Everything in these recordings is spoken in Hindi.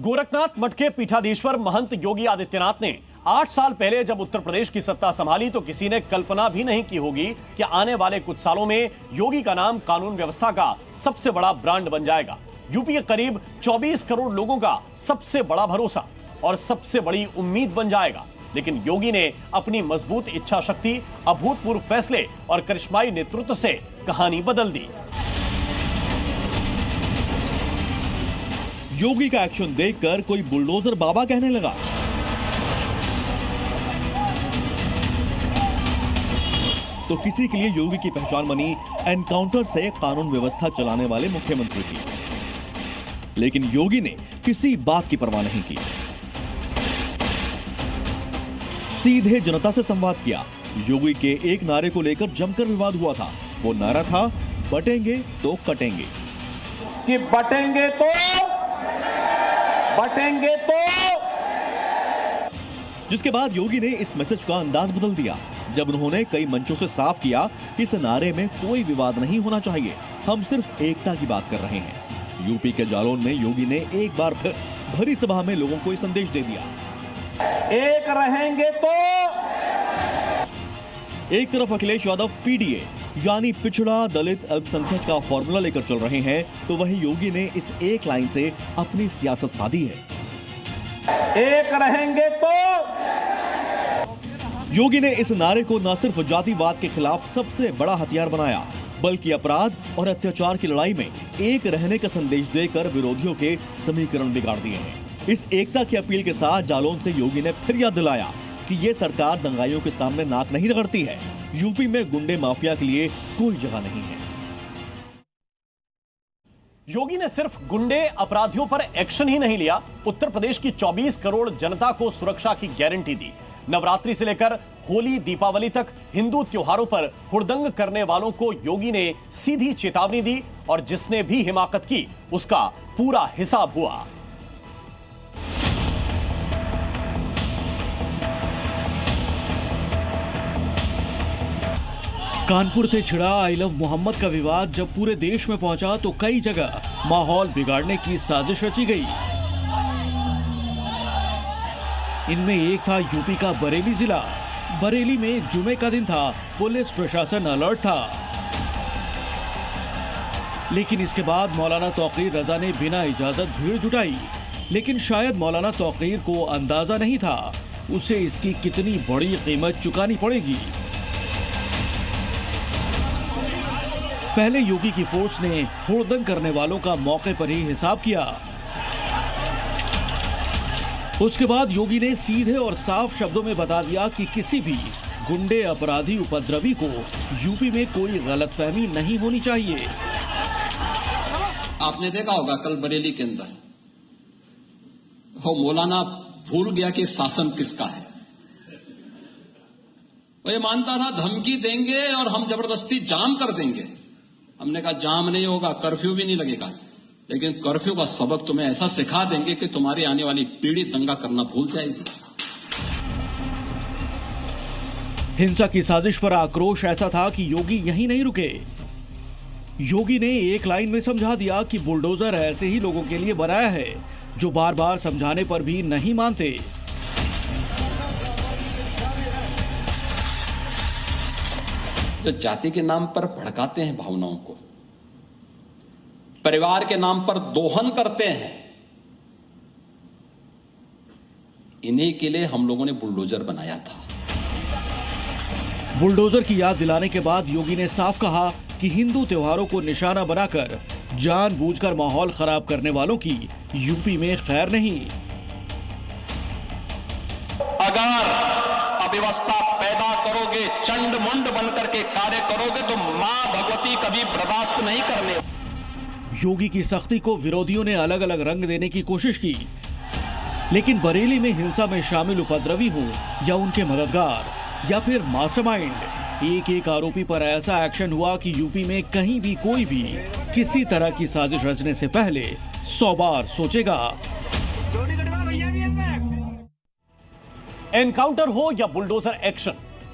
गोरखनाथ मठ के पीठाधीश्वर महंत योगी आदित्यनाथ ने 8 साल पहले जब उत्तर प्रदेश की सत्ता संभाली तो किसी ने कल्पना भी नहीं की होगी कि आने वाले कुछ सालों में योगी का नाम कानून व्यवस्था का सबसे बड़ा ब्रांड बन जाएगा। यूपी के करीब 24 करोड़ लोगों का सबसे बड़ा भरोसा और सबसे बड़ी उम्मीद बन जाएगा। लेकिन योगी ने अपनी मजबूत इच्छा शक्ति, अभूतपूर्व फैसले और करिश्माई नेतृत्व से कहानी बदल दी। योगी का एक्शन देखकर कोई बुलडोजर बाबा कहने लगा। तो किसी के लिए योगी की पहचान बनी एनकाउंटर से कानून व्यवस्था चलाने वाले मुख्यमंत्री की। लेकिन योगी ने किसी बात की परवाह नहीं की, सीधे जनता से संवाद किया। योगी के एक नारे को लेकर जमकर विवाद हुआ था। वो नारा था, बटेंगे तो कटेंगे। कि बटेंगे तो जिसके बाद योगी ने इस मैसेज का अंदाज बदल दिया जब उन्होंने कई मंचों से साफ किया कि इस नारे में कोई विवाद नहीं होना चाहिए, हम सिर्फ एकता की बात कर रहे हैं। यूपी के जालौन में योगी ने एक बार फिर भरी सभा में लोगों को ये संदेश दे दिया, एक रहेंगे तो। एक तरफ अखिलेश यादव पीडीए यानी पिछड़ा दलित अल्पसंख्यक का फॉर्मूला लेकर चल रहे हैं, तो वहीं योगी ने इस एक लाइन से अपनी सियासत साधी है, एक रहेंगे तो। योगी ने इस नारे को न सिर्फ जातिवाद के खिलाफ सबसे बड़ा हथियार बनाया, बल्कि अपराध और अत्याचार की लड़ाई में एक रहने का संदेश देकर विरोधियों के समीकरण बिगाड़ दिए हैं। इस एकता की अपील के साथ जालौन से योगी ने फिर याद दिलाया कि ये सरकार दंगाइयों के सामने नाक नहीं रगड़ती है। यूपी में गुंडे माफिया के लिए कोई जगह नहीं है। योगी ने सिर्फ गुंडे अपराधियों पर एक्शन ही नहीं लिया, उत्तर प्रदेश की 24 करोड़ जनता को सुरक्षा की गारंटी दी। नवरात्रि से लेकर होली, दीपावली तक हिंदू त्योहारों पर हुड़दंग करने वालों को योगी ने सीधी चेतावनी दी और जिसने भी हिमाकत की उसका पूरा हिसाब हुआ। कानपुर से छिड़ा आई लव मोहम्मद का विवाद जब पूरे देश में पहुंचा तो कई जगह माहौल बिगाड़ने की साजिश रची गई। इनमें एक था यूपी का बरेली जिला। बरेली में जुमे का दिन था, पुलिस प्रशासन अलर्ट था। लेकिन इसके बाद मौलाना तौकीर रजा ने बिना इजाजत भीड़ जुटाई। लेकिन शायद मौलाना तौकीर को अंदाजा नहीं था उसे इसकी कितनी बड़ी कीमत चुकानी पड़ेगी। पहले योगी की फोर्स ने हुड़दंग करने वालों का मौके पर ही हिसाब किया। उसके बाद योगी ने सीधे और साफ शब्दों में बता दिया कि किसी भी गुंडे, अपराधी, उपद्रवी को यूपी में कोई गलतफहमी नहीं होनी चाहिए। आपने देखा होगा कल बरेली के अंदर वो मौलाना भूल गया कि शासन किसका है। वो ये मानता था धमकी देंगे और हम जबरदस्ती जाम कर देंगे। हमने कहा जाम नहीं होगा, कर्फ्यू भी नहीं लगेगा, लेकिन कर्फ्यू का सबक तुम्हें ऐसा सिखा देंगे कि तुम्हारी आने वाली पीढ़ी दंगा करना भूल जाएगी। हिंसा की साजिश पर आक्रोश ऐसा था कि योगी यहीं नहीं रुके। योगी ने एक लाइन में समझा दिया कि बुलडोजर ऐसे ही लोगों के लिए बनाया है जो बार बार समझाने पर भी नहीं मानते। जो जाति के नाम पर भड़काते हैं भावनाओं को, परिवार के नाम पर दोहन करते हैं, इन्हीं के लिए हम लोगों ने बुलडोजर बनाया था। बुलडोजर की याद दिलाने के बाद योगी ने साफ कहा कि हिंदू त्योहारों को निशाना बनाकर जानबूझकर माहौल खराब करने वालों की यूपी में खैर नहीं। अगर अव्यवस्था पैदा करोगे, चंड मुंड बनकर के कार्य करोगे तो मां भगवती कभी बर्दाश्त नहीं करने। योगी की सख्ती को विरोधियों ने अलग अलग रंग देने की कोशिश की, लेकिन बरेली में हिंसा में शामिल उपद्रवी हो या उनके मददगार या फिर मास्टरमाइंड, एक एक आरोपी पर ऐसा एक्शन हुआ कि यूपी में कहीं भी कोई भी किसी तरह की साजिश रचने से पहले 100 बार सोचेगा। एनकाउंटर हो या बुलडोजर एक्शन,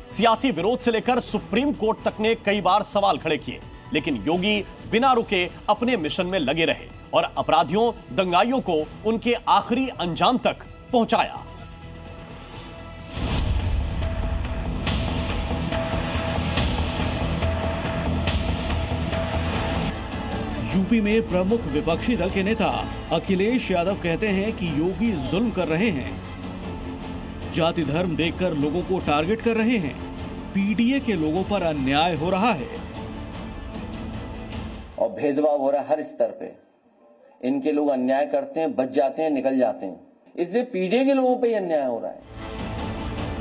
सियासी विरोध से लेकर सुप्रीम कोर्ट तक ने कई बार सवाल खड़े किए, लेकिन योगी बिना रुके अपने मिशन में लगे रहे और अपराधियों दंगाइयों को उनके आखिरी अंजाम तक पहुंचाया। यूपी में प्रमुख विपक्षी दल के नेता अखिलेश यादव कहते हैं कि योगी जुल्म कर रहे हैं, जाति धर्म देखकर लोगों को टारगेट कर रहे हैं, पीडीए के लोगों पर अन्याय हो रहा है और भेदभाव हो रहा है हर स्तर पे। इनके लोग अन्याय करते हैं, बच जाते हैं, निकल जाते हैं, इसलिए पीडीए के लोगों पे ही अन्याय हो रहा है।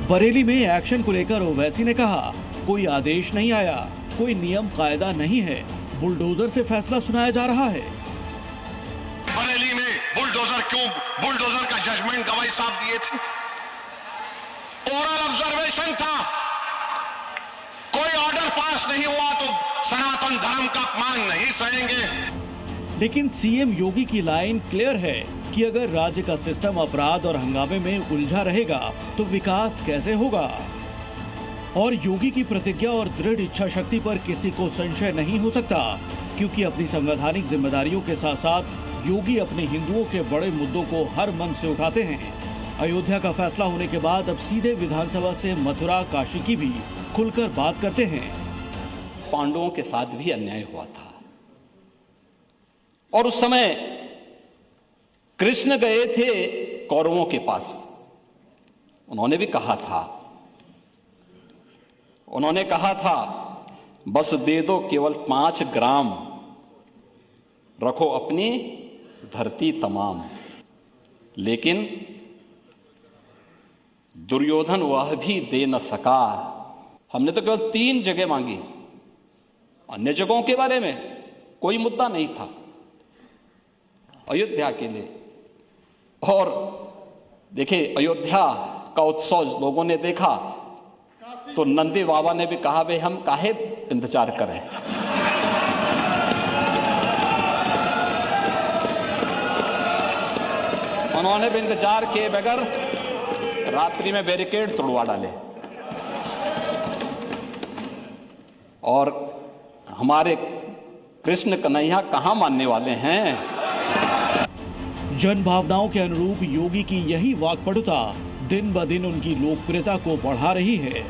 बरेली में एक्शन को लेकर ओवैसी ने कहा, कोई आदेश नहीं आया, कोई नियम कायदा नहीं है, बुलडोजर से फैसला सुनाया जा रहा है। बरेली में बुलडोजर क्यों? बुलडोजर का जजमेंट गवाही साहब दिए थे, ओरल ऑब्जर्वेशन था, कोई ऑर्डर पास नहीं हुआ तो सनातन धर्म का अपमान नहीं सहेंगे। लेकिन सीएम योगी की लाइन क्लियर है कि अगर राज्य का सिस्टम अपराध और हंगामे में उलझा रहेगा तो विकास कैसे होगा। और योगी की प्रतिज्ञा और दृढ़ इच्छा शक्ति पर किसी को संशय नहीं हो सकता, क्योंकि अपनी संवैधानिक जिम्मेदारियों के साथ साथ योगी अपने हिंदुओं के बड़े मुद्दों को हर मंच से उठाते हैं। अयोध्या का फैसला होने के बाद अब सीधे विधानसभा से मथुरा काशी की भी खुलकर बात करते हैं। पांडवों के साथ भी अन्याय हुआ था और उस समय कृष्ण गए थे कौरवों के पास, उन्होंने भी कहा था बस दे दो केवल 5 ग्राम, रखो अपनी धरती तमाम। लेकिन दुर्योधन वह भी दे न सका। हमने तो केवल 3 जगह मांगी, अन्य जगहों के बारे में कोई मुद्दा नहीं था, अयोध्या के लिए। और देखिए, अयोध्या का उत्सव लोगों ने देखा तो नंदी बाबा ने भी कहा, भाई हम काहे इंतजार करें। उन्होंने भी इंतजार किए बगैर रात्रि में बैरिकेड तोड़वा डाले और हमारे कृष्ण कन्हैया कहां मानने वाले हैं। जन भावनाओं के अनुरूप योगी की यही वाक्पटुता दिन ब दिन उनकी लोकप्रियता को बढ़ा रही है।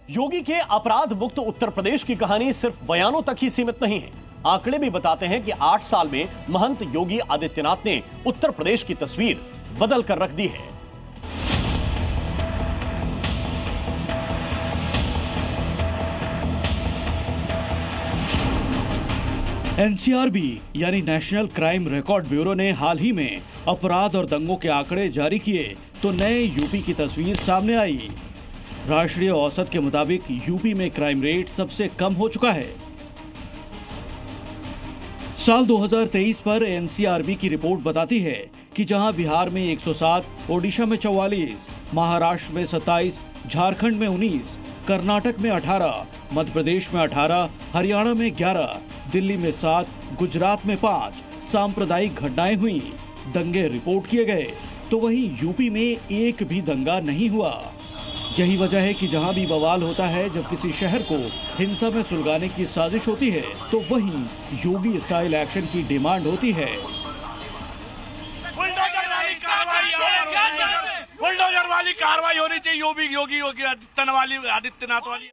योगी के अपराध मुक्त उत्तर प्रदेश की कहानी सिर्फ बयानों तक ही सीमित नहीं है। आंकड़े भी बताते हैं कि 8 साल में महंत योगी आदित्यनाथ ने उत्तर प्रदेश की तस्वीर बदल कर रख दी है। एनसीआरबी यानी नेशनल क्राइम रिकॉर्ड ब्यूरो ने हाल ही में अपराध और दंगों के आंकड़े जारी किए तो नए यूपी की तस्वीर सामने आई। राष्ट्रीय औसत के मुताबिक यूपी में क्राइम रेट सबसे कम हो चुका है। साल 2023 पर एनसीआरबी की रिपोर्ट बताती है कि जहां बिहार में 107, ओडिशा में 44, महाराष्ट्र में 27, झारखंड में 19, कर्नाटक में 18, मध्य प्रदेश में 18, हरियाणा में 11, दिल्ली में 7, गुजरात में 5 सांप्रदायिक घटनाएं हुई, दंगे रिपोर्ट किए गए, तो वहीं यूपी में एक भी दंगा नहीं हुआ। यही वजह है कि जहां भी बवाल होता है, जब किसी शहर को हिंसा में सुलगाने की साजिश होती है, तो वहीं योगी स्टाइल एक्शन की डिमांड होती है। बुलडोजर वाली कार्रवाई होनी चाहिए, योगी आदित्यनाथ वाली।